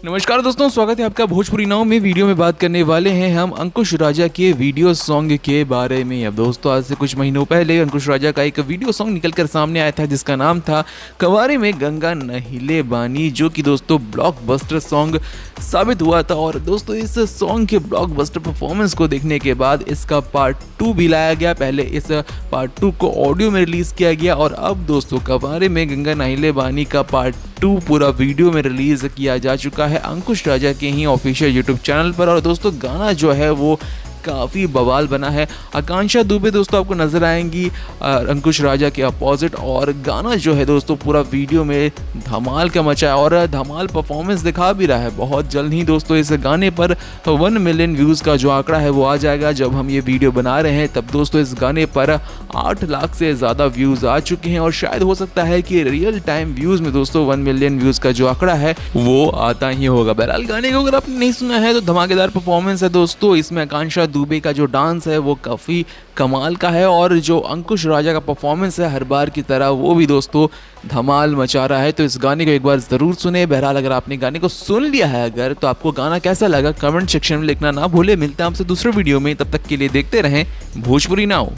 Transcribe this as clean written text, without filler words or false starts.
नमस्कार दोस्तों, स्वागत है आपका भोजपुरी नाव में। वीडियो में बात करने वाले हैं हम अंकुश राजा के वीडियो सॉन्ग के बारे में। अब दोस्तों, आज से कुछ महीनों पहले अंकुश राजा का एक वीडियो सॉन्ग निकलकर सामने आया था जिसका नाम था कंवारे में गंगा नहिले बानी, जो कि दोस्तों ब्लॉकबस्टर सॉन्ग साबित हुआ था। और दोस्तों, इस सॉन्ग के ब्लॉकबस्टर परफॉर्मेंस को देखने के बाद इसका पार्ट 2 भी लाया गया। पहले इस पार्ट 2 को ऑडियो में रिलीज किया गया और अब दोस्तों कंवारे में गंगा नहिले बानी का पार्ट 2 पूरा वीडियो में रिलीज किया जा चुका है अंकुश राजा के ही ऑफिशियल यूट्यूब चैनल पर। और दोस्तों, गाना जो है वो काफ़ी बवाल बना है। आकांक्षा दुबे दोस्तों आपको नजर आएंगी अंकुश राजा के अपोजिट, और गाना जो है दोस्तों पूरा वीडियो में धमाल का मचा है और धमाल परफॉर्मेंस दिखा भी रहा है। बहुत जल्द ही दोस्तों इस गाने पर 1 मिलियन व्यूज़ का जो आंकड़ा है वो आ जाएगा। जब हम ये वीडियो बना रहे हैं तब दोस्तों इस गाने पर 8 लाख से ज़्यादा व्यूज़ आ चुके हैं और शायद हो सकता है कि रियल टाइम व्यूज़ में दोस्तों 1 मिलियन व्यूज़ का जो आंकड़ा है वो आता ही होगा। बहरहाल, गाने को अगर आपने नहीं सुना है तो धमाकेदार परफॉर्मेंस है दोस्तों। इसमें आकांक्षा दुबे का जो डांस है वो काफ़ी कमाल का है और जो अंकुश राजा का परफॉर्मेंस है हर बार की तरह वो भी दोस्तों धमाल मचा रहा है। तो इस गाने को एक बार ज़रूर सुने। बहरहाल, अगर आपने गाने को सुन लिया है अगर तो आपको गाना कैसा लगा कमेंट सेक्शन में लिखना ना भूले। मिलते हैं आपसे दूसरे वीडियो में, तब तक के लिए देखते रहें भोजपुरी नाउ।